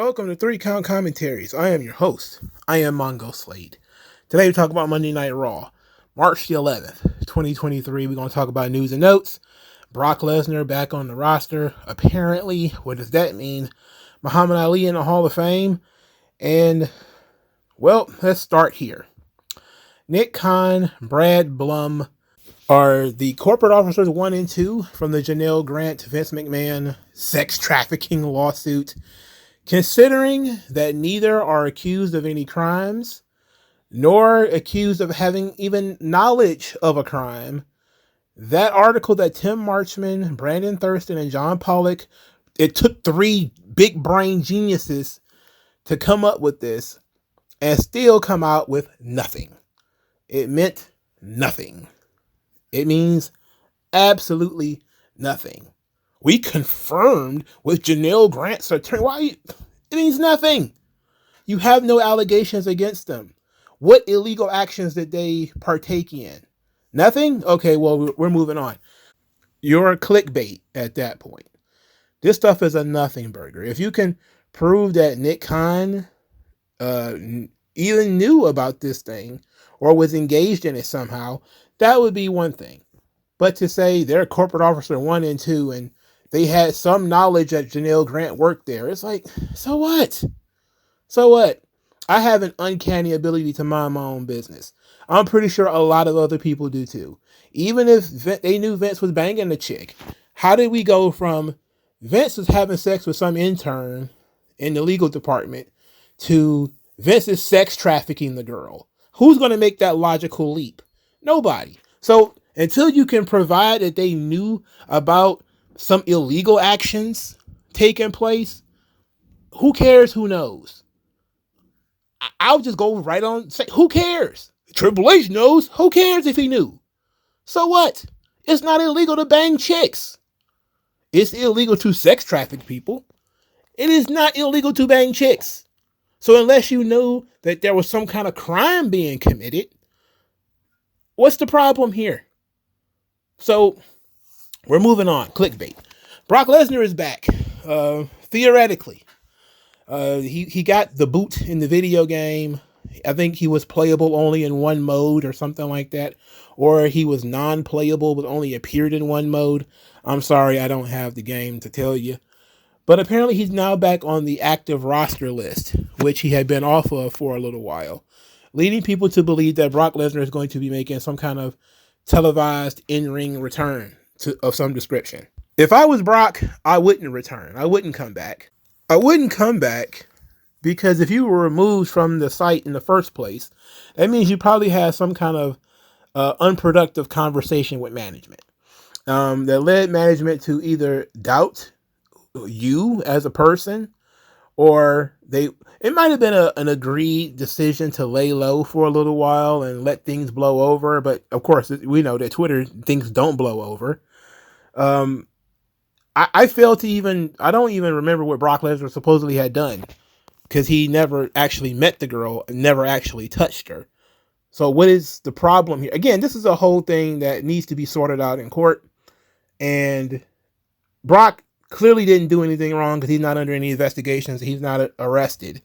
welcome to 3 Count Commentaries. I am your host. I am MagMongoSlade. Today we talk about Monday Night Raw, March the 11th, 2023. We're going to talk about news and notes. Brock Lesnar back on the roster. Apparently, what does that mean? Muhammad Ali in the Hall of Fame. And, well, let's start here. Nick Khan, Brad Blum are the corporate officers 1 and 2 from the Janelle Grant Vince McMahon sex trafficking lawsuit. Considering that neither are accused of any crimes, nor accused of having even knowledge of a crime, that article that Tim Marchman, Brandon Thurston, and John Pollock, it took 3 big brain geniuses to come up with this and still come out with nothing. It meant nothing. It means absolutely nothing. We confirmed with Janelle Grant's attorney. Why? It means nothing. You have no allegations against them. What illegal actions did they partake in? Nothing? Okay, well, we're moving on. You're clickbait at that point. This stuff is a nothing burger. If you can prove that Nick Khan even knew about this thing or was engaged in it somehow, that would be one thing. But to say they're corporate officer 1 and 2 and they had some knowledge that Janelle Grant worked there, it's like, so what? So what? I have an uncanny ability to mind my own business. I'm pretty sure a lot of other people do too. Even if they knew Vince was banging the chick, how did we go from Vince was having sex with some intern in the legal department to Vince is sex trafficking the girl? Who's going to make that logical leap? Nobody. So until you can provide that they knew about some illegal actions taking place, who cares? Who knows? I'll just go right on and say, who cares? Triple H knows. Who cares if he knew? So what? It's not illegal to bang chicks. It's illegal to sex traffic people. It is not illegal to bang chicks. So unless you knew that there was some kind of crime being committed, what's the problem here? So we're moving on. Clickbait. Brock Lesnar is back. Theoretically. He got the boot in the video game. I think he was playable only in one mode or something like that. Or he was non-playable but only appeared in one mode. I'm sorry, I don't have the game to tell you. But apparently he's now back on the active roster list, which he had been off of for a little while, leading people to believe that Brock Lesnar is going to be making some kind of televised in-ring return of some description. If I was Brock, I wouldn't return. I wouldn't come back. I wouldn't come back because if you were removed from the site in the first place, that means you probably had some kind of unproductive conversation with management that led management to either doubt you as a person, or it might have been an agreed decision to lay low for a little while and let things blow over. But of course, we know that Twitter, things don't blow over. I don't even remember what Brock Lesnar supposedly had done, because he never actually met the girl, never actually touched her. So what is the problem here? Again, this is a whole thing that needs to be sorted out in court. And Brock clearly didn't do anything wrong because he's not under any investigations. He's not arrested.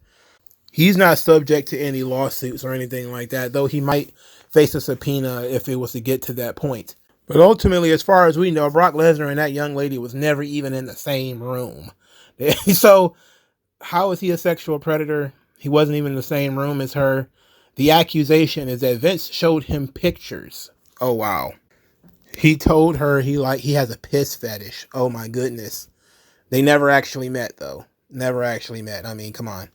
He's not subject to any lawsuits or anything like that, though he might face a subpoena if it was to get to that point. But ultimately, as far as we know, Brock Lesnar and that young lady was never even in the same room. So how is he a sexual predator? He wasn't even in the same room as her. The accusation is that Vince showed him pictures. Oh, wow. He told her he has a piss fetish. Oh, my goodness. They never actually met, though. Never actually met. I mean, come on.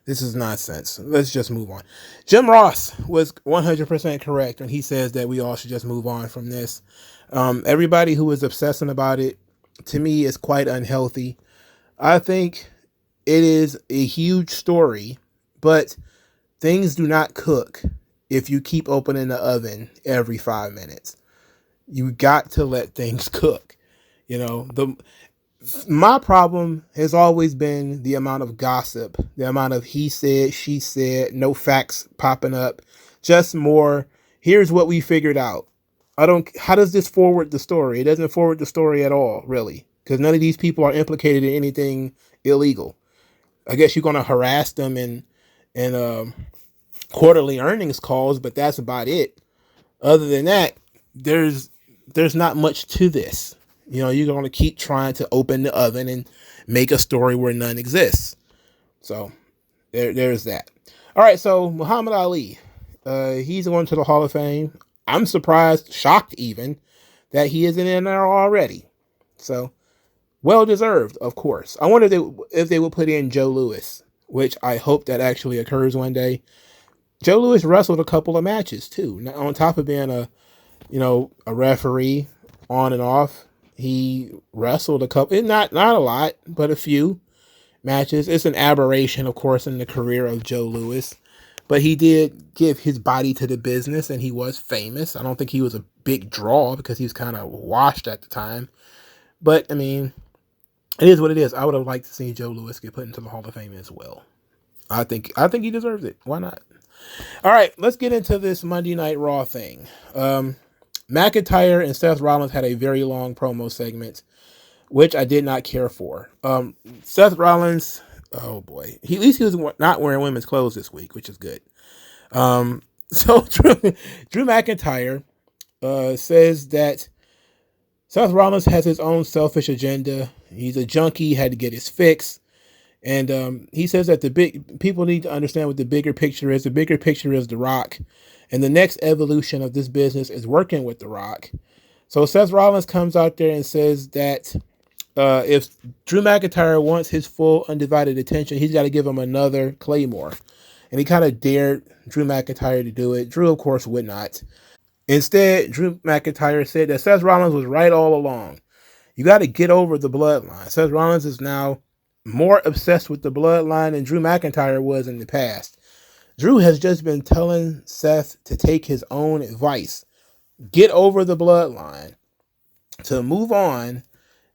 This is nonsense. Let's just move on. Jim Ross was 100% correct when he says that we all should just move on from this. Everybody who is obsessing about it, to me, is quite unhealthy. I think it is a huge story, but things do not cook if you keep opening the oven every 5 minutes. You got to let things cook. You know, my problem has always been the amount of gossip, the amount of he said, she said, no facts popping up, just more, here's what we figured out. How does this forward the story? It doesn't forward the story at all, really, because none of these people are implicated in anything illegal. I guess you're going to harass them in quarterly earnings calls, but that's about it. Other than that, there's not much to this. You're going to keep trying to open the oven and make a story where none exists. So there's that. All right, so Muhammad Ali, he's going to the Hall of Fame. I'm surprised, shocked even, that he isn't in there already. So, well deserved, of course. I wonder if they would put in Joe Louis, which I hope that actually occurs one day. Joe Louis wrestled a couple of matches too. On top of being a referee on and off, he wrestled a couple, not a lot, but a few matches. It's an aberration, of course, in the career of Joe Louis, but he did give his body to the business, and he was famous. I don't think he was a big draw because he was kind of washed at the time, but I mean, it is what it is. I would have liked to see Joe Louis get put into the Hall of Fame as well. I think he deserves it. Why not? All right, let's get into this Monday Night Raw thing. McIntyre and Seth Rollins had a very long promo segment, which I did not care for. Seth Rollins, oh boy, at least he was not wearing women's clothes this week, which is good. So Drew McIntyre says that Seth Rollins has his own selfish agenda. He's a junkie, had to get his fix. And he says that people need to understand what the bigger picture is. The bigger picture is The Rock. And the next evolution of this business is working with The Rock. So Seth Rollins comes out there and says that if Drew McIntyre wants his full undivided attention, he's got to give him another Claymore. And he kind of dared Drew McIntyre to do it. Drew, of course, would not. Instead, Drew McIntyre said that Seth Rollins was right all along. You got to get over the bloodline. Seth Rollins is now more obsessed with the bloodline than Drew McIntyre was in the past. Drew has just been telling Seth to take his own advice. Get over the bloodline. To move on.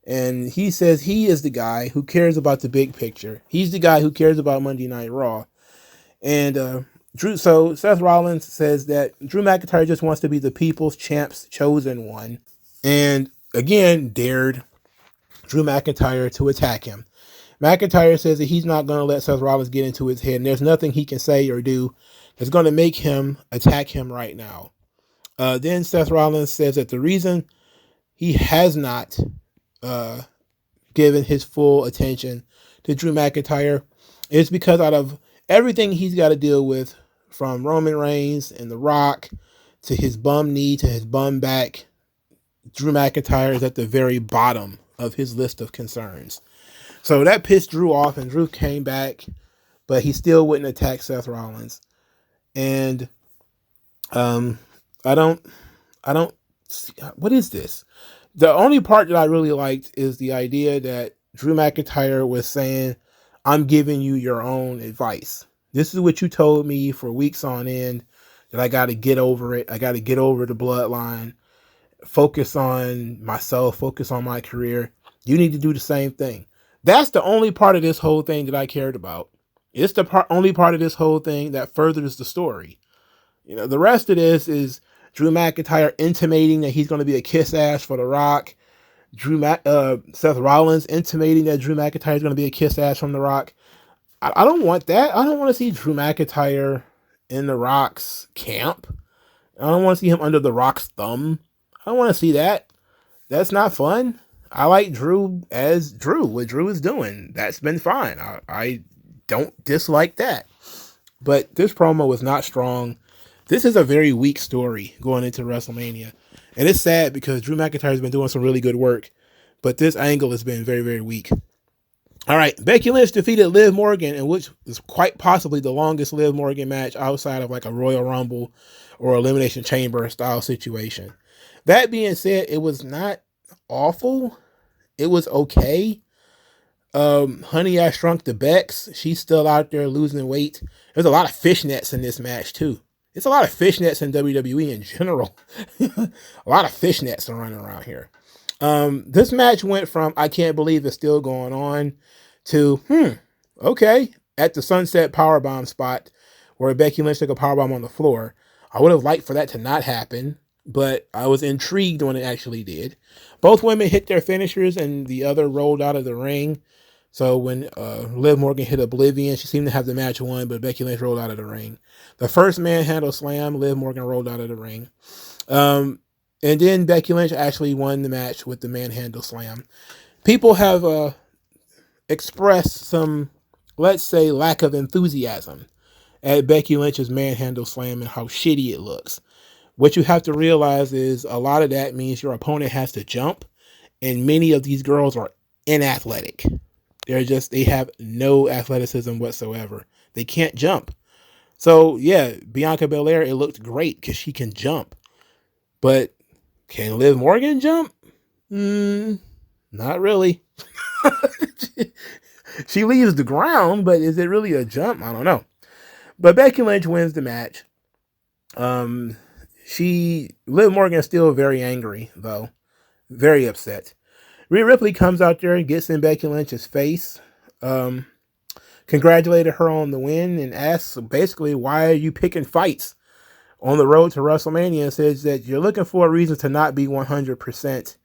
And he says he is the guy who cares about the big picture. He's the guy who cares about Monday Night Raw. And so Seth Rollins says that Drew McIntyre just wants to be the people's champ's chosen one. And again, dared Drew McIntyre to attack him. McIntyre says that he's not going to let Seth Rollins get into his head, and there's nothing he can say or do that's going to make him attack him right now. Then Seth Rollins says that the reason he has not given his full attention to Drew McIntyre is because out of everything he's got to deal with, from Roman Reigns and The Rock to his bum knee to his bum back, Drew McIntyre is at the very bottom of his list of concerns. So that pissed Drew off, and Drew came back, but he still wouldn't attack Seth Rollins. And I don't, what is this? The only part that I really liked is the idea that Drew McIntyre was saying, I'm giving you your own advice. This is what you told me for weeks on end, that I got to get over it. I got to get over the bloodline, focus on myself, focus on my career. You need to do the same thing. That's the only part of this whole thing that I cared about. It's the only part of this whole thing that furthers the story. The rest of this is Drew McIntyre intimating that he's going to be a kiss ass for The Rock. Seth Rollins intimating that Drew McIntyre is going to be a kiss ass from The Rock. I don't want that. I don't want to see Drew McIntyre in The Rock's camp. I don't want to see him under The Rock's thumb. I don't want to see that. That's not fun. I like Drew as Drew. What Drew is doing, that's been fine. I don't dislike that. But this promo was not strong. This is a very weak story going into WrestleMania. And it's sad because Drew McIntyre has been doing some really good work. But this angle has been very, very weak. All right. Becky Lynch defeated Liv Morgan, in which is quite possibly the longest Liv Morgan match outside of like a Royal Rumble or Elimination Chamber style situation. That being said, it was not awful. It was okay. Honey, I Shrunk the Becks. She's still out there losing weight. There's a lot of fishnets in this match too. It's a lot of fishnets in WWE in general. A lot of fishnets are running around here. This match went from I can't believe it's still going on to okay, at the Sunset Powerbomb spot where Becky Lynch took a powerbomb on the floor. I would have liked for that to not happen, but I was intrigued when it actually did. Both women hit their finishers and the other rolled out of the ring. So when Liv Morgan hit Oblivion, she seemed to have the match won, but Becky Lynch rolled out of the ring. The first manhandle slam, Liv Morgan rolled out of the ring. And then Becky Lynch actually won the match with the manhandle slam. People have expressed some, let's say, lack of enthusiasm at Becky Lynch's manhandle slam and how shitty it looks. What you have to realize is a lot of that means your opponent has to jump, and many of these girls are inathletic. They have no athleticism whatsoever. They can't jump. So yeah, Bianca Belair, it looked great because she can jump. But can Liv Morgan jump? Not really. She leaves the ground, but is it really a jump? I don't know. But Becky Lynch wins the match. Liv Morgan is still very angry, though. Very upset. Rhea Ripley comes out there and gets in Becky Lynch's face. Congratulated her on the win and asks basically, why are you picking fights on the road to WrestleMania? And says that you're looking for a reason to not be 100%.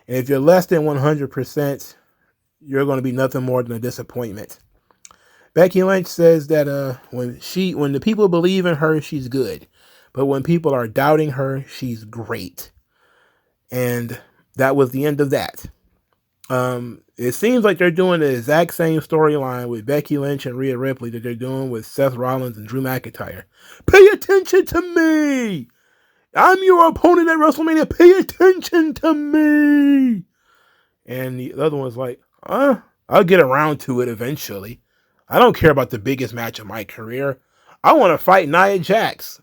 And if you're less than 100%, you're going to be nothing more than a disappointment. Becky Lynch says that when the people believe in her, she's good. But when people are doubting her, she's great. And that was the end of that. It seems like they're doing the exact same storyline with Becky Lynch and Rhea Ripley that they're doing with Seth Rollins and Drew McIntyre. Pay attention to me! I'm your opponent at WrestleMania. Pay attention to me! And the other one's like, I'll get around to it eventually. I don't care about the biggest match of my career. I want to fight Nia Jax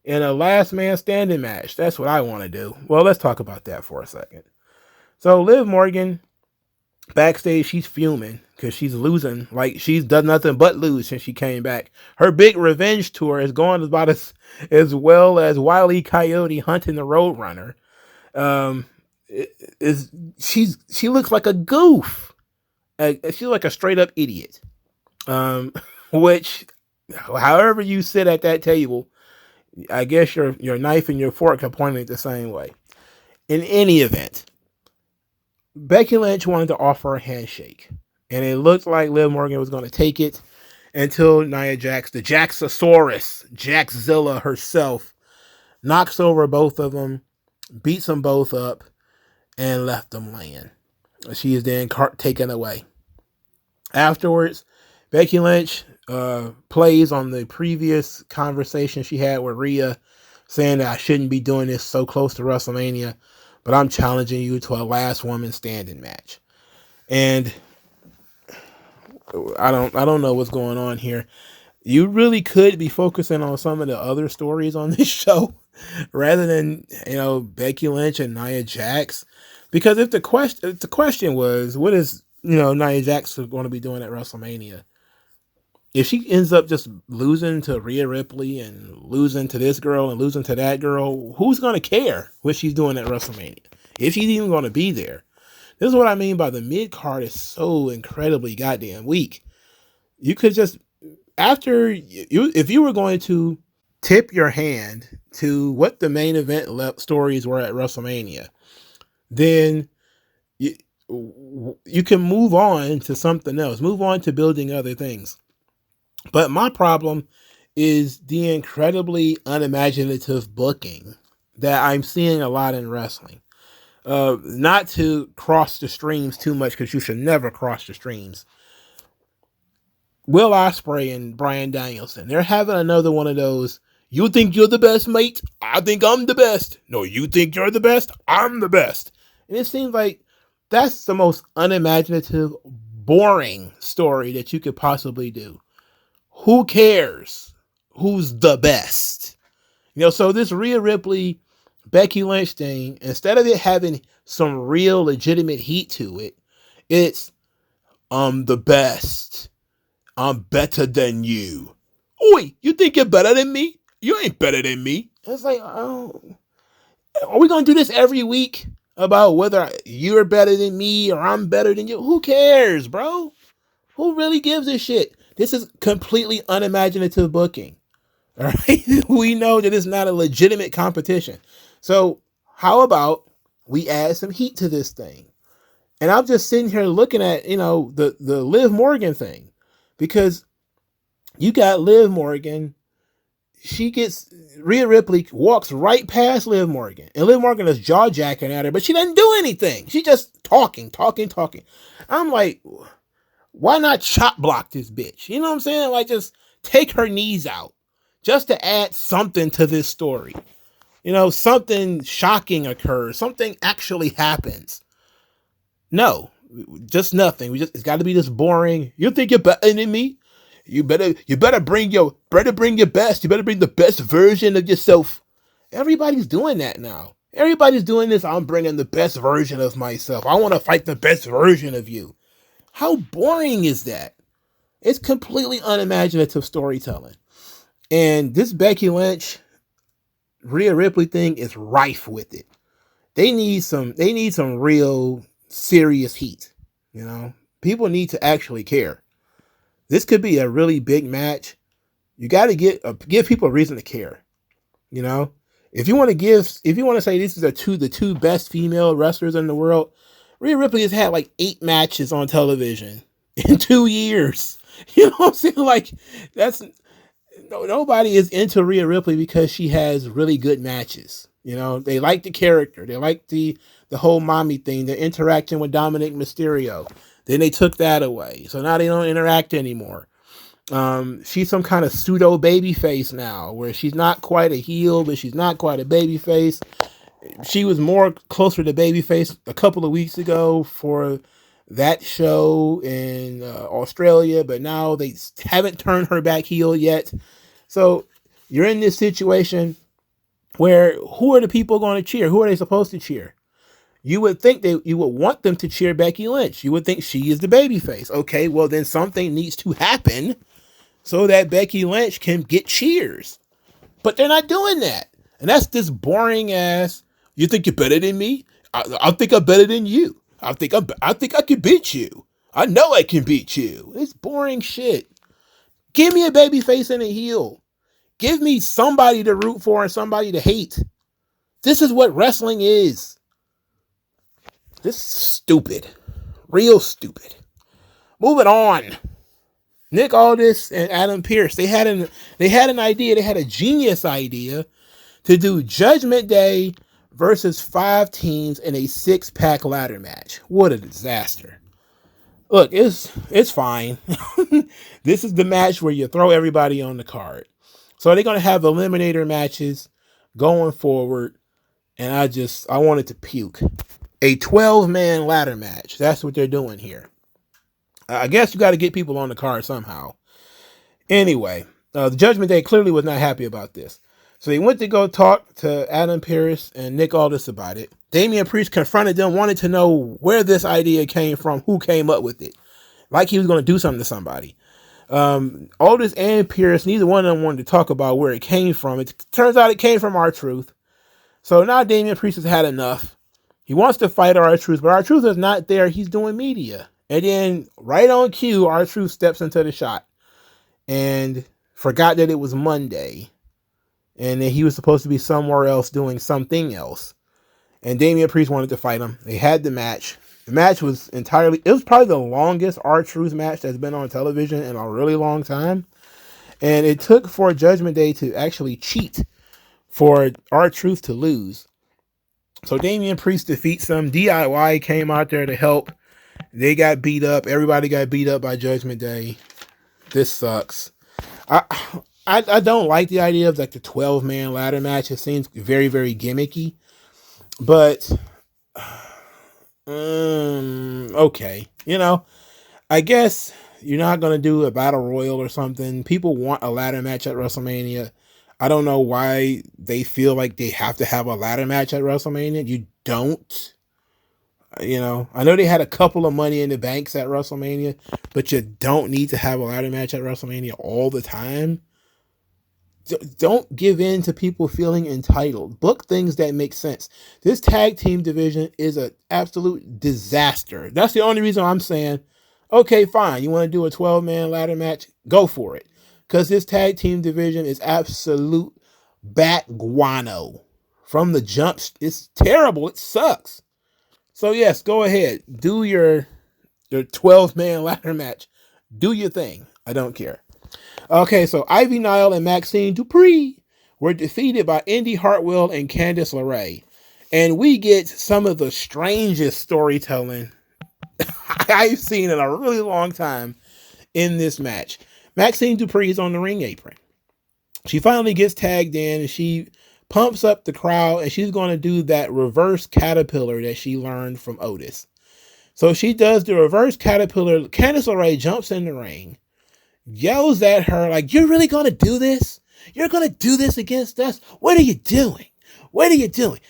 in a last man standing match. That's what I want to do. Well, let's talk about that for a second. So Liv Morgan, backstage, she's fuming because she's losing. Like, she's done nothing but lose since she came back. Her big revenge tour is going about as well as Wile E. Coyote hunting the Roadrunner. She looks like a goof. She's like a straight up idiot. Which, however you sit at that table, I guess your knife and your fork are pointing the same way. In any event, Becky Lynch wanted to offer a handshake, and it looked like Liv Morgan was going to take it until Nia Jax, the Jaxosaurus, Jaxzilla herself, knocks over both of them, beats them both up, and left them laying. She is then taken away. Afterwards, Becky Lynch plays on the previous conversation she had with Rhea, saying that I shouldn't be doing this so close to WrestleMania, but I'm challenging you to a last woman standing match. And I don't know what's going on here. You really could be focusing on some of the other stories on this show rather than, Becky Lynch and Nia Jax. Because if the question was, what is, Nia Jax going to be doing at WrestleMania? If she ends up just losing to Rhea Ripley and losing to this girl and losing to that girl, who's going to care what she's doing at WrestleMania? If she's even going to be there. This is what I mean by the mid-card is so incredibly goddamn weak. You could just, if you were going to tip your hand to what the main event stories were at WrestleMania, then you can move on to something else. Move on to building other things. But my problem is the incredibly unimaginative booking that I'm seeing a lot in wrestling. Not to cross the streams too much, because you should never cross the streams. Will Ospreay and Bryan Danielson, they're having another one of those, you think you're the best, mate? I think I'm the best. No, you think you're the best? I'm the best. And it seems like that's the most unimaginative, boring story that you could possibly do. Who cares who's the best? So this Rhea Ripley, Becky Lynch thing, instead of it having some real legitimate heat to it, it's, I'm the best. I'm better than you. Oi, you think you're better than me? You ain't better than me. It's like, oh, are we going to do this every week about whether you're better than me or I'm better than you? Who cares, bro? Who really gives a shit? This is completely unimaginative booking. All right. We know that it's not a legitimate competition. So how about we add some heat to this thing? And I'm just sitting here looking at, the Liv Morgan thing, because you got Liv Morgan. She gets, Rhea Ripley walks right past Liv Morgan, and Liv Morgan is jaw jacking at her, but she doesn't do anything. She just talking. I'm like, why not chop block this bitch? You know what I'm saying? Like, just take her knees out just to add something to this story. Something shocking occurs, something actually happens. No, just nothing. It's got to be this boring. You think you're better than me? You better bring your best. You better bring the best version of yourself. Everybody's doing that now. Everybody's doing this. I'm bringing the best version of myself. I want to fight the best version of you. How boring is that? It's completely unimaginative storytelling. And this Becky Lynch, Rhea Ripley thing is rife with it. They need some real serious heat. People need to actually care. This could be a really big match. You got to give people a reason to care. If you want to say this is the two best female wrestlers in the world, Rhea Ripley has had like 8 matches on television in 2 years. You know what I'm saying? Like, nobody is into Rhea Ripley because she has really good matches. They like the character. They like the whole mommy thing, the interaction with Dominic Mysterio. Then they took that away. So now they don't interact anymore. She's some kind of pseudo baby face now, where she's not quite a heel, but she's not quite a baby face. She was more closer to babyface a couple of weeks ago for that show in Australia, but now they haven't turned her back heel yet. So you're in this situation where, who are the people going to cheer? Who are they supposed to cheer? You would think you would want them to cheer Becky Lynch. You would think she is the babyface. Okay, well then something needs to happen so that Becky Lynch can get cheers. But they're not doing that. And that's this boring ass, you think you're better than me? I think I'm better than you. I think I can beat you. I know I can beat you. It's boring shit. Give me a babyface and a heel. Give me somebody to root for and somebody to hate. This is what wrestling is. This is stupid. Real stupid. Moving on. Nick Aldis and Adam Pearce, they had an idea. They had a genius idea to do Judgment Day versus 5 teams in a 6-pack ladder match. What a disaster. Look, it's fine. This is the match where you throw everybody on the card. So they're going to have eliminator matches going forward, and I wanted to puke. A 12-man ladder match. That's what they're doing here. I guess you got to get people on the card somehow. Anyway, the Judgment Day clearly was not happy about this. So they went to go talk to Adam Pearce and Nick Aldis about it. Damian Priest confronted them, wanted to know where this idea came from, who came up with it. Like he was going to do something to somebody. Aldis and Pearce, neither one of them wanted to talk about where it came from. It turns out it came from R-Truth. So now Damian Priest has had enough. He wants to fight R-Truth, but R-Truth is not there. He's doing media. And then right on cue, R-Truth steps into the shot and forgot that it was Monday. And then he was supposed to be somewhere else doing something else. And Damian Priest wanted to fight him. They had the match. The match was it was probably the longest R-Truth match that's been on television in a really long time. And it took for Judgment Day to actually cheat for R-Truth to lose. So Damian Priest defeats them. DIY came out there to help. They got beat up. Everybody got beat up by Judgment Day. This sucks. I don't like the idea of like the 12-man ladder match. It seems very, very gimmicky. But okay. I guess you're not going to do a battle royal or something. People want a ladder match at WrestleMania. I don't know why they feel like they have to have a ladder match at WrestleMania. You don't. I know they had a couple of Money in the Banks at WrestleMania, but you don't need to have a ladder match at WrestleMania all the time. Don't give in to people feeling entitled. Book things that make sense. This tag team division is an absolute disaster. That's the only reason I'm saying, okay, fine. You want to do a 12-man ladder match? Go for it. Because this tag team division is absolute bat guano. From the jump, it's terrible. It sucks. So yes, go ahead. Do your 12-man ladder match. Do your thing. I don't care. Okay, so Ivy Nile and Maxine Dupree were defeated by Indy Hartwell and Candice LeRae. And we get some of the strangest storytelling I've seen in a really long time in this match. Maxine Dupree is on the ring apron. She finally gets tagged in and she pumps up the crowd and she's going to do that reverse caterpillar that she learned from Otis. So she does the reverse caterpillar. Candice LeRae jumps in the ring, yells at her like, "You're really going to do this? You're going to do this against us? What are you doing? What are you doing?"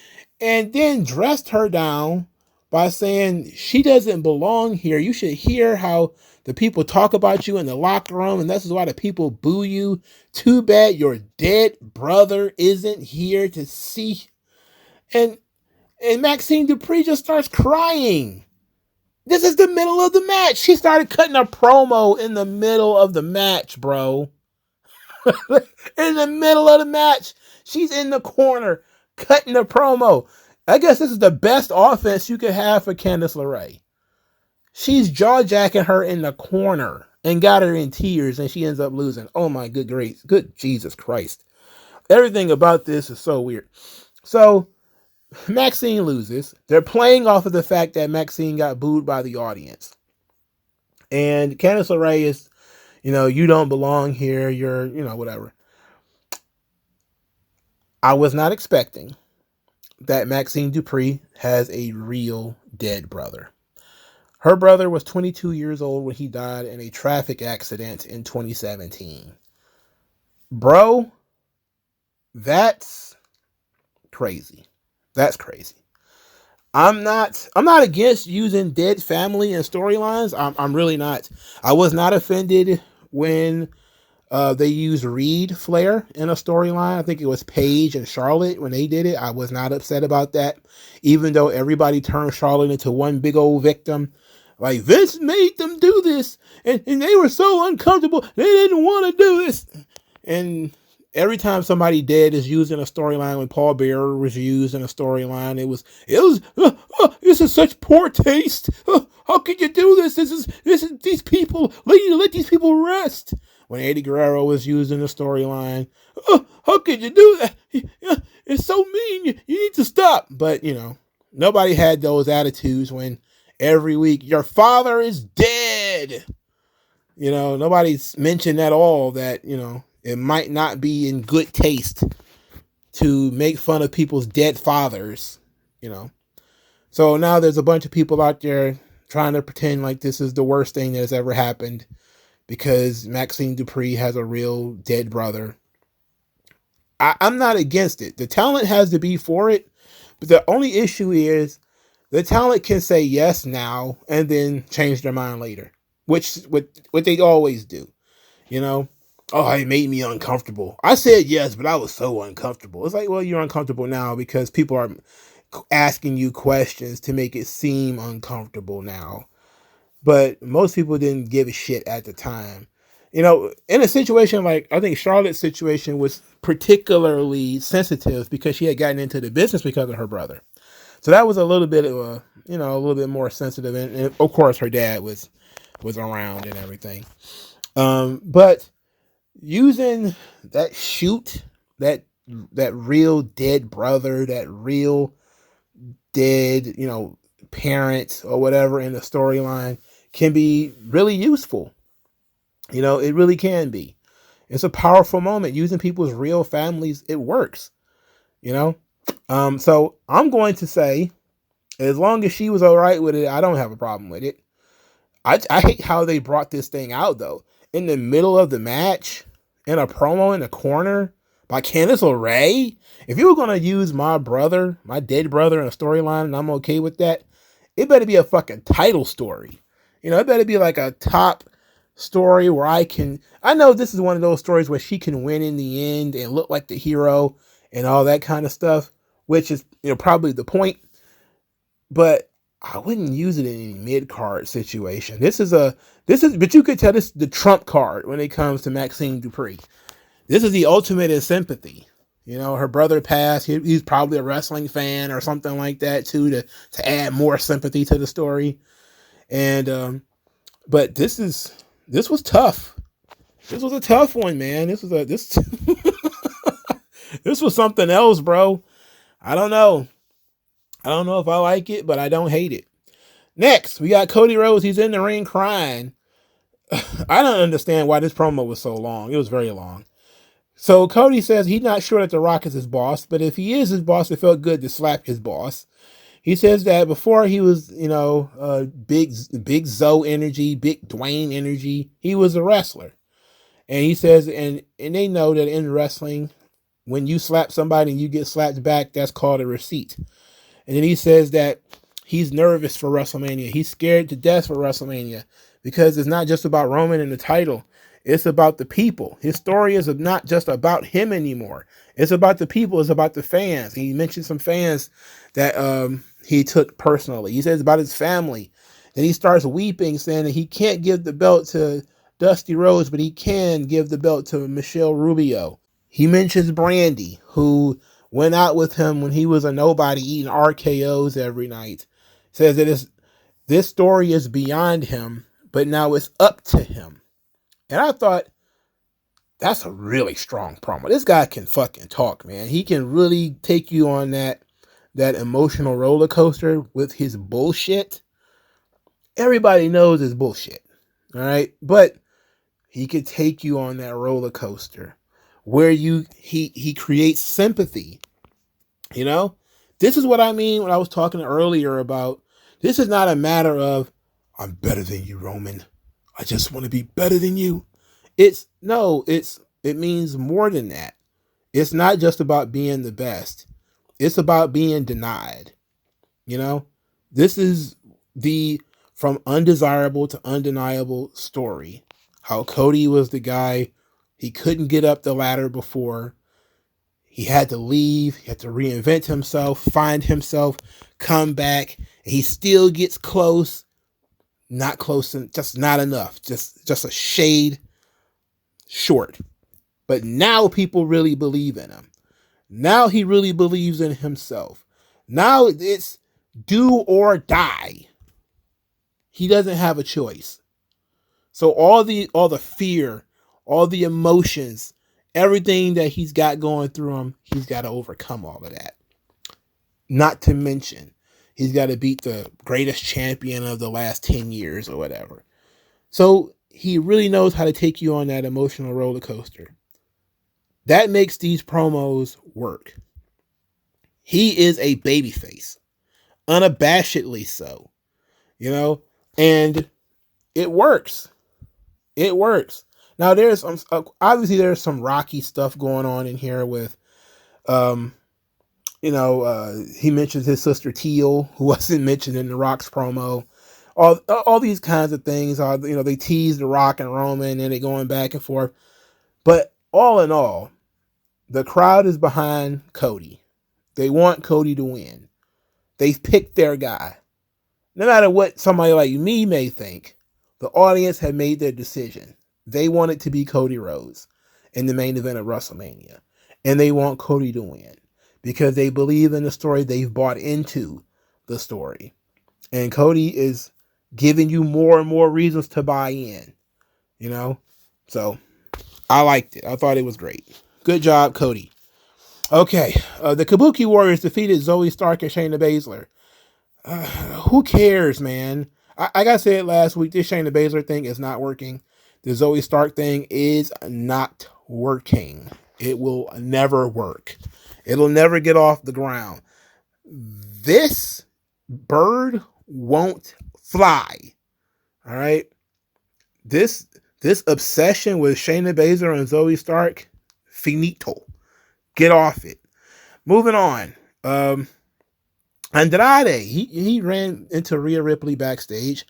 And then dressed her down by saying she doesn't belong here. You should hear how the people talk about you in the locker room, and this is why the people boo you. Too bad your dead brother isn't here to see. And Maxine Dupree just starts crying. This is the middle of the match. She started cutting a promo in the middle of the match, bro. In the middle of the match. She's in the corner cutting a promo. I guess this is the best offense you could have for Candice LeRae. She's jaw-jacking her in the corner and got her in tears, and she ends up losing. Oh my good grace. Good Jesus Christ. Everything about this is so weird. So Maxine loses. They're playing off of the fact that Maxine got booed by the audience. And Candice LeRae is, you don't belong here. You're, whatever. I was not expecting that Maxine Dupree has a real dead brother. Her brother was 22 years old when he died in a traffic accident in 2017. Bro, that's crazy. That's crazy. I'm not against using dead family in storylines. I'm really not. I was not offended when they used Reed Flair in a storyline. I think it was Paige and Charlotte when they did it. I was not upset about that, even though everybody turned Charlotte into one big old victim. Like, Vince made them do this, and they were so uncomfortable. They didn't want to do this. And every time somebody dead is used in a storyline, when Paul Bearer was used in a storyline, it was this is such poor taste. How could you do this? This is these people. Let these people rest. When Eddie Guerrero was used in the storyline, how could you do that? It's so mean. You need to stop. But nobody had those attitudes when every week your father is dead. Nobody's mentioned at all that it might not be in good taste to make fun of people's dead fathers, So now there's a bunch of people out there trying to pretend like this is the worst thing that has ever happened because Maxine Dupree has a real dead brother. I'm not against it. The talent has to be for it, but the only issue is the talent can say yes now and then change their mind later, which what they always do, Oh, it made me uncomfortable. I said yes, but I was so uncomfortable. It's like, well, you're uncomfortable now because people are asking you questions to make it seem uncomfortable now. But most people didn't give a shit at the time. In a situation like, I think Charlotte's situation was particularly sensitive because she had gotten into the business because of her brother. So that was a little bit of a little bit more sensitive. And of course, her dad was around and everything. But using that that real dead brother, that real dead, parent or whatever in the storyline can be really useful. It really can be. It's a powerful moment. Using people's real families, it works. So I'm going to say, as long as she was all right with it, I don't have a problem with it. I hate how they brought this thing out, though. In the middle of the match, in a promo in the corner by Candice LeRae. If you were going to use my dead brother in a storyline, and I'm okay with that, it better be a fucking title story. It better be like a top story where I know this is one of those stories where she can win in the end and look like the hero and all that kind of stuff, which is, probably the point. But I wouldn't use it in any mid-card situation. But you could tell this is the trump card when it comes to Maxine Dupree. This is the ultimate in sympathy. You know, her brother passed. He's probably a wrestling fan or something like that too, to add more sympathy to the story. And but this was tough. This was a tough one, man. This this was something else, bro. I don't know. I don't know if I like it, but I don't hate it. Next, we got Cody Rhodes. He's in the ring crying. I don't understand why this promo was so long. It was very long. So Cody says he's not sure that The Rock is his boss, but if he is his boss, it felt good to slap his boss. He says that before he was, big Zoe energy, big Dwayne energy, he was a wrestler. And he says, and they know that in wrestling, when you slap somebody and you get slapped back, that's called a receipt. And then he says that he's nervous for WrestleMania. He's scared to death for WrestleMania because it's not just about Roman and the title. It's about the people. His story is not just about him anymore. It's about the people. It's about the fans. He mentioned some fans that he took personally. He says about his family. Then he starts weeping, saying that he can't give the belt to Dusty Rhodes, but he can give the belt to Michelle Rubio. He mentions Brandy, who went out with him when he was a nobody eating RKOs every night. Says that this story is beyond him, but now it's up to him. And I thought, that's a really strong promo. This guy can fucking talk, man. He can really take you on that emotional roller coaster with his bullshit. Everybody knows it's bullshit, all right? But he could take you on that roller coaster where he creates sympathy. You know, this is what I mean when I was talking earlier about this is not a matter of I'm better than you, Roman. I just want to be better than you. It means more than that. It's not just about being the best. It's about being denied. You know, this is the from undesirable to undeniable story. How Cody was the guy, he couldn't get up the ladder before. He had to leave. He had to reinvent himself, find himself, come back. And he still gets close. Not close, and just not enough. Just a shade short. But now people really believe in him. Now he really believes in himself. Now it's do or die. He doesn't have a choice. So all the fear, all the emotions, everything that he's got going through him, he's got to overcome all of that. Not to mention, he's got to beat the greatest champion of the last 10 years or whatever. So he really knows how to take you on that emotional roller coaster. That makes these promos work. He is a babyface. Unabashedly so. You know? And it works. It works. Now there's obviously there's some rocky stuff going on in here with he mentions his sister Teal, who wasn't mentioned in the Rock's promo. All these kinds of things are, they tease the Rock and Roman and they're going back and forth. But all in all, the crowd is behind Cody. They want Cody to win. They've picked their guy. No matter what somebody like me may think, the audience had made their decision. They want it to be Cody Rhodes in the main event of WrestleMania. And they want Cody to win because they believe in the story. They've bought into the story. And Cody is giving you more and more reasons to buy in. So I liked it. I thought it was great. Good job, Cody. Okay, the Kabuki Warriors defeated Zoe Stark and Shayna Baszler. Who cares, man? I gotta say it last week. This Shayna Baszler thing is not working. The Zoe Stark thing is not working. It will never work. It'll never get off the ground. This bird won't fly. All right. This obsession with Shayna Baszler and Zoe Stark, finito. Get off it. Moving on. Andrade, he ran into Rhea Ripley backstage.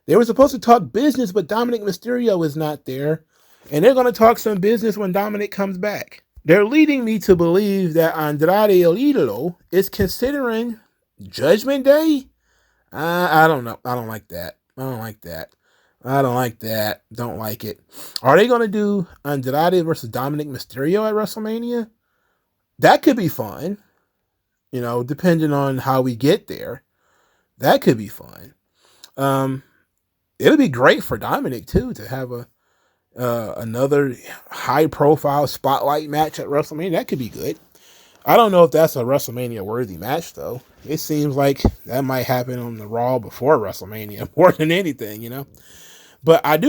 They were supposed to talk business, but Dominic Mysterio is not there. And they're going to talk some business when Dominic comes back. They're leading me to believe that Andrade El Idolo is considering Judgment Day. I don't know. I don't like that. Don't like it. Are they going to do Andrade versus Dominic Mysterio at WrestleMania? That could be fun, depending on how we get there. That could be fun. It would be great for Dominic too to have another high profile spotlight match at WrestleMania. That could be good. I don't know if that's a WrestleMania worthy match though. It seems like that might happen on the Raw before WrestleMania more than anything. But I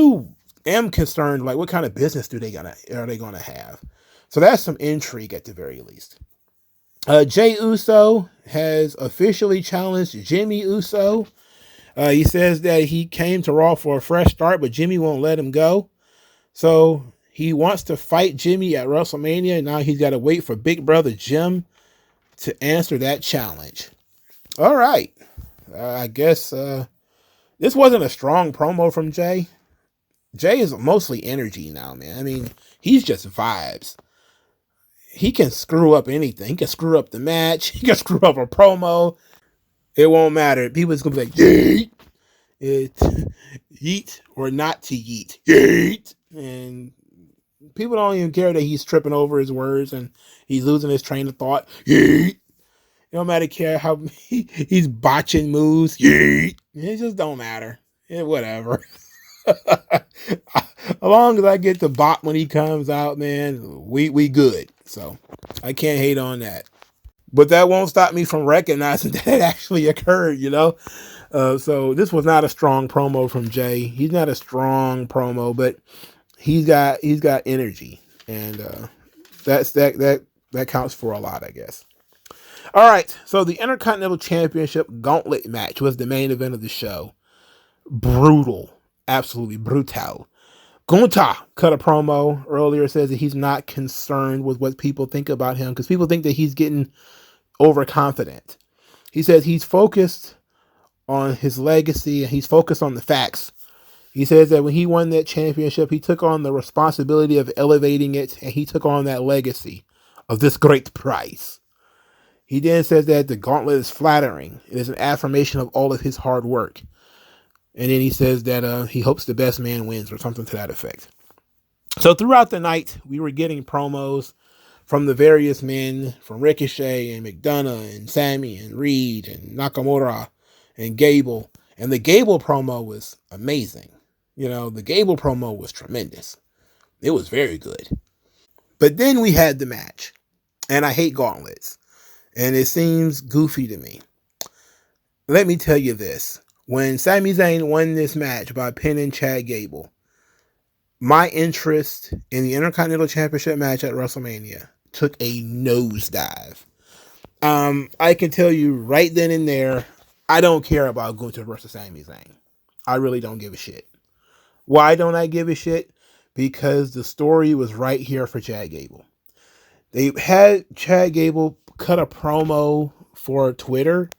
am concerned, like, what kind of business are they gonna have? So that's some intrigue at the very least. Jey Uso has officially challenged Jimmy Uso. He says that he came to Raw for a fresh start, but Jimmy won't let him go. So he wants to fight Jimmy at WrestleMania. Now he's got to wait for Big Brother Jim to answer that challenge. All right. I guess this wasn't a strong promo from Jey. Jey is mostly energy now, man. I mean, he's just vibes. He can screw up anything. He can screw up the match. He can screw up a promo. It won't matter. People's going to be like, yeet. Yeet or not to yeet. Yeet. And people don't even care that he's tripping over his words and he's losing his train of thought. Yeet. It don't matter care how he's botching moves. Yeet. It just don't matter. Whatever. As long as I get the bot when he comes out, man, we good. So I can't hate on that. But that won't stop me from recognizing that it actually occurred, So this was not a strong promo from Jey. He's not a strong promo, but he's got energy, and that counts for a lot, I guess. All right, so the Intercontinental Championship Gauntlet match was the main event of the show. Brutal, absolutely brutal. Gunther cut a promo earlier, says that he's not concerned with what people think about him because people think that he's getting overconfident. He says he's focused on his legacy and he's focused on the facts. He says that when he won that championship, he took on the responsibility of elevating it and he took on that legacy of this great prize. He then says that the gauntlet is flattering. It is an affirmation of all of his hard work. And then he says that he hopes the best man wins or something to that effect. So throughout the night, we were getting promos from the various men, from Ricochet and McDonough and Sammy and Reed and Nakamura and Gable. And the Gable promo was amazing. The Gable promo was tremendous. It was very good. But then we had the match. And I hate gauntlets. And it seems goofy to me. Let me tell you this. When Sami Zayn won this match by pinning Chad Gable, my interest in the Intercontinental Championship match at WrestleMania took a nosedive. I can tell you right then and there, I don't care about Gunther versus Sami Zayn. I really don't give a shit. Why don't I give a shit? Because the story was right here for Chad Gable. They had Chad Gable cut a promo for Twitter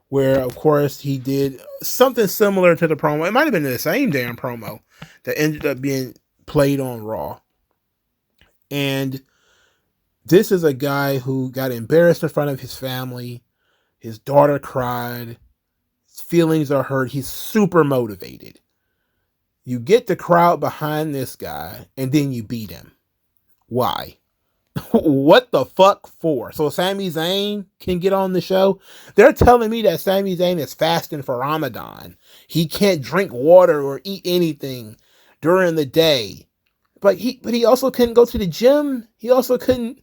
where, of course, he did something similar to the promo. It might have been the same damn promo that ended up being played on Raw. And this is a guy who got embarrassed in front of his family. His daughter cried. His feelings are hurt. He's super motivated. You get the crowd behind this guy, and then you beat him. Why? What the fuck for? So Sami Zayn can get on the show? They're telling me that Sami Zayn is fasting for Ramadan. He can't drink water or eat anything during the day. But he also couldn't go to the gym. He also couldn't.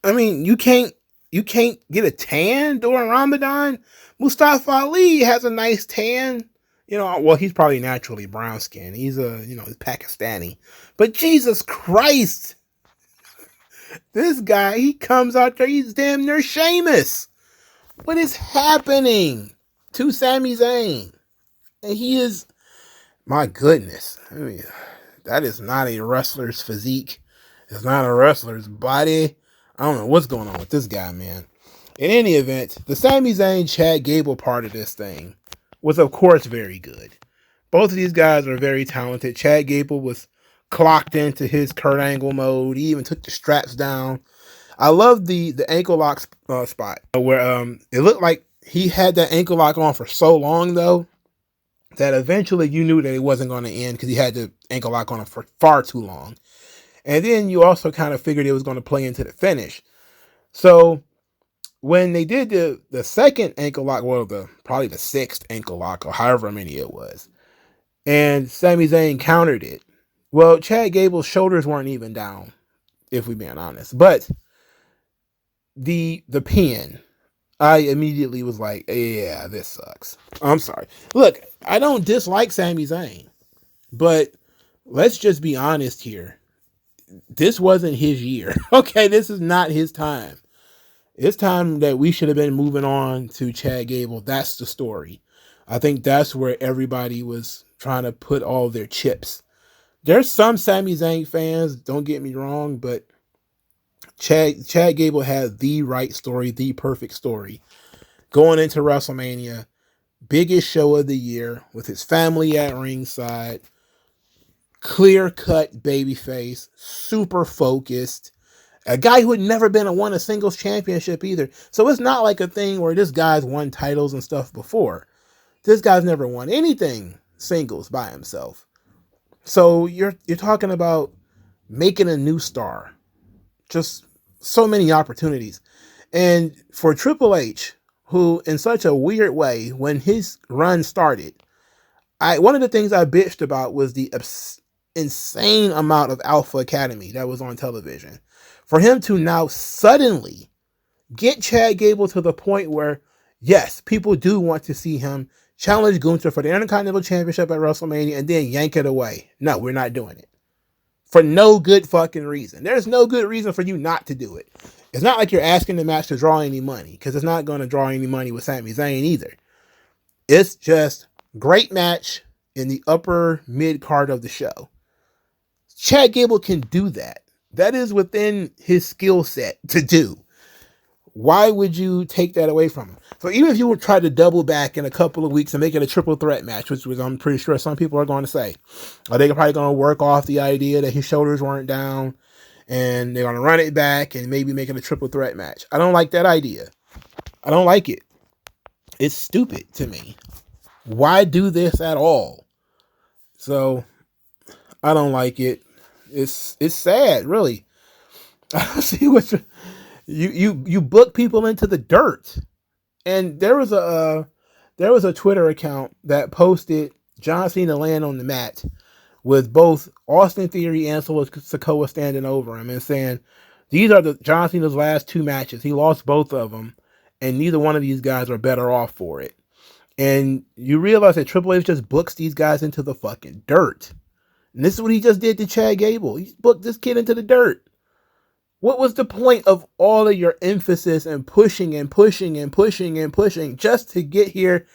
I mean, you can't get a tan during Ramadan. Mustafa Ali has a nice tan. Well, he's probably naturally brown skinned. He's he's Pakistani. But Jesus Christ. This guy, he comes out there, he's damn near Sheamus. What is happening to Sami Zayn? And he is, my goodness. I mean, that is not a wrestler's physique. It's not a wrestler's body. I don't know what's going on with this guy, man. In any event, the Sami Zayn Chad Gable part of this thing was, of course, very good. Both of these guys are very talented. Chad Gable was clocked into his Kurt Angle mode. He even took the straps down. I love the ankle lock spot where it looked like he had that ankle lock on for so long though that eventually you knew that it wasn't going to end because he had the ankle lock on for far too long. And then you also kind of figured it was going to play into the finish. So when they did the second ankle lock, well, probably the sixth ankle lock or however many it was, and Sami Zayn countered it. Well, Chad Gable's shoulders weren't even down, if we're being honest. But the pin, I immediately was like, yeah, this sucks. I'm sorry. Look, I don't dislike Sami Zayn, but let's just be honest here. This wasn't his year. Okay, this is not his time. It's time that we should have been moving on to Chad Gable. That's the story. I think that's where everybody was trying to put all their chips. There's some Sami Zayn fans, don't get me wrong, but Chad Gable had the right story, the perfect story. Going into WrestleMania, biggest show of the year, with his family at ringside, clear-cut babyface, super focused, a guy who had never won a singles championship either. So it's not like a thing where this guy's won titles and stuff before. This guy's never won anything singles by himself. So you're talking about making a new star. Just so many opportunities. And for Triple H, who in such a weird way, when his run started, one of the things I bitched about was the insane amount of Alpha Academy that was on television. For him to now suddenly get Chad Gable to the point where, yes, people do want to see him challenge Gunther for the Intercontinental Championship at WrestleMania and then yank it away. No, we're not doing it. For no good fucking reason. There's no good reason for you not to do it. It's not like you're asking the match to draw any money, because it's not going to draw any money with Sami Zayn either. It's just great match in the upper mid card of the show. Chad Gable can do that. That is within his skill set to do. Why would you take that away from him? So even if you would try to double back in a couple of weeks and make it a triple threat match, which was I'm pretty sure some people are going to say, are they probably going to work off the idea that his shoulders weren't down and they're going to run it back and maybe make it a triple threat match? I don't like that idea. I don't like it. It's stupid to me. Why do this at all? So I don't like it. It's sad, really. I don't see what you book people into the dirt. And there was a Twitter account that posted John Cena laying on the mat with both Austin Theory and Sikoa standing over him and saying, these are John Cena's last two matches. He lost both of them, and neither one of these guys are better off for it. And you realize that Triple H just books these guys into the fucking dirt. And this is what he just did to Chad Gable. He booked this kid into the dirt. What was the point of all of your emphasis and pushing and pushing and pushing and pushing just to get here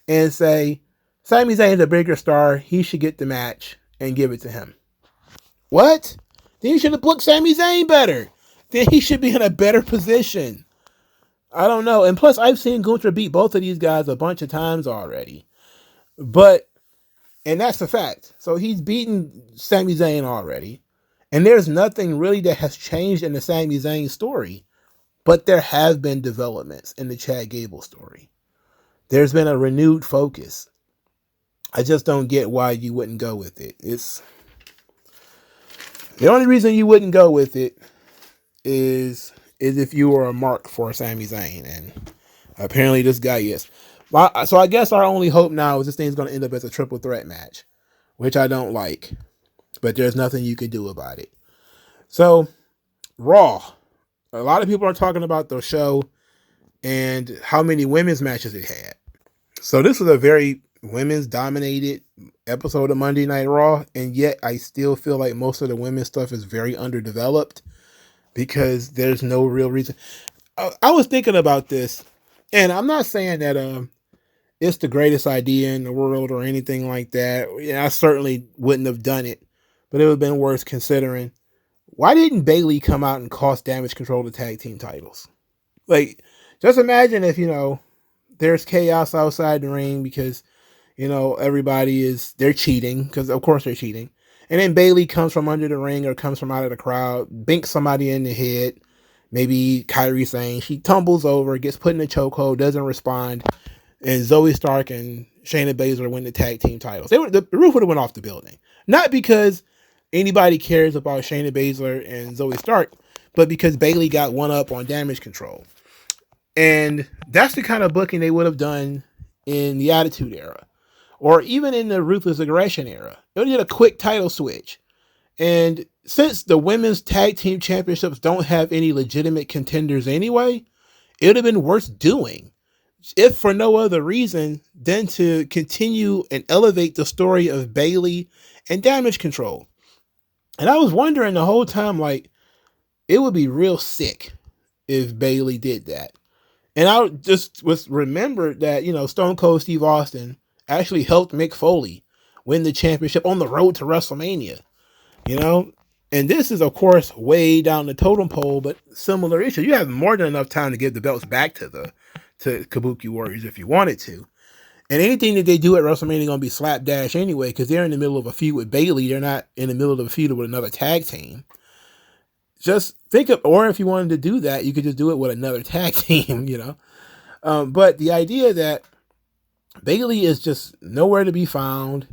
and say, Sami Zayn's a bigger star, he should get the match and give it to him? What? Then you should have booked Sami Zayn better. Then he should be in a better position. I don't know. And plus, I've seen Gunther beat both of these guys a bunch of times already. And that's a fact. So he's beaten Sami Zayn already. And there's nothing really that has changed in the Sami Zayn story. But there have been developments in the Chad Gable story. There's been a renewed focus. I just don't get why you wouldn't go with it. It's the only reason you wouldn't go with it is if you were a mark for Sami Zayn. And apparently this guy is. So I guess our only hope now is this thing's going to end up as a triple threat match, which I don't like. But there's nothing you can do about it. So, Raw. A lot of people are talking about the show and how many women's matches it had. So this was a very women's dominated episode of Monday Night Raw. And yet I still feel like most of the women's stuff is very underdeveloped because there's no real reason. I was thinking about this, and I'm not saying that it's the greatest idea in the world or anything like that. I certainly wouldn't have done it. But it would have been worth considering. Why didn't Bayley come out and cost Damage Control the tag team titles? Like, just imagine if, there's chaos outside the ring because, they're cheating, because of course they're cheating. And then Bayley comes from under the ring or comes from out of the crowd, binks somebody in the head. Maybe Kairi Sane. She tumbles over, gets put in a chokehold, doesn't respond. And Zoe Stark and Shayna Baszler win the tag team titles. The roof would have went off the building. Not because anybody cares about Shayna Baszler and Zoe Stark, but because Bayley got one up on damage control. And that's the kind of booking they would have done in the Attitude Era, or even in the Ruthless Aggression Era. It would get a quick title switch. And since the women's tag team championships don't have any legitimate contenders anyway, it would have been worth doing, if for no other reason than to continue and elevate the story of Bayley and damage control. And I was wondering the whole time, like, it would be real sick if Bayley did that. And I just was remembered that, Stone Cold Steve Austin actually helped Mick Foley win the championship on the road to WrestleMania. And this is, of course, way down the totem pole, but similar issue. You have more than enough time to give the belts back to Kabuki Warriors if you wanted to. And anything that they do at WrestleMania is going to be slapdash anyway, because they're in the middle of a feud with Bayley. They're not in the middle of a feud with another tag team. Just think of, or if you wanted to do that, you could just do it with another tag team, But the idea that Bayley is just nowhere to be found,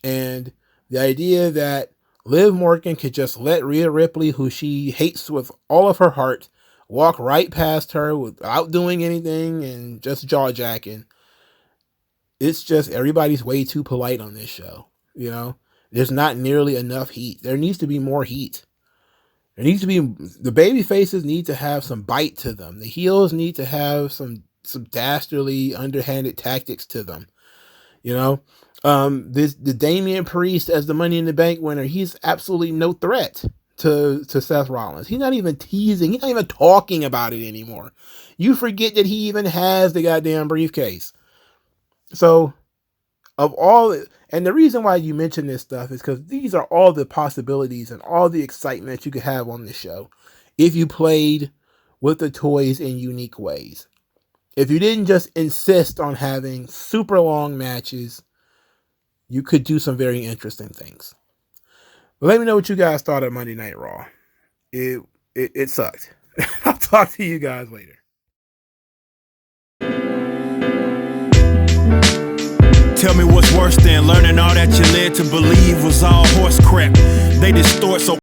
and the idea that Liv Morgan could just let Rhea Ripley, who she hates with all of her heart, walk right past her without doing anything and just jaw-jacking. It's just everybody's way too polite on this show, There's not nearly enough heat. There needs to be more heat. There needs to be, the baby faces need to have some bite to them. The heels need to have some dastardly, underhanded tactics to them, the Damian Priest as the Money in the Bank winner, he's absolutely no threat to Seth Rollins. He's not even teasing. He's not even talking about it anymore. You forget that he even has the goddamn briefcase. So, and the reason why you mention this stuff is because these are all the possibilities and all the excitement you could have on this show if you played with the toys in unique ways. If you didn't just insist on having super long matches, you could do some very interesting things. But let me know what you guys thought of Monday Night Raw. It sucked. I'll talk to you guys later. Tell me what's worse than learning all that you led to believe was all horse crap. They distort so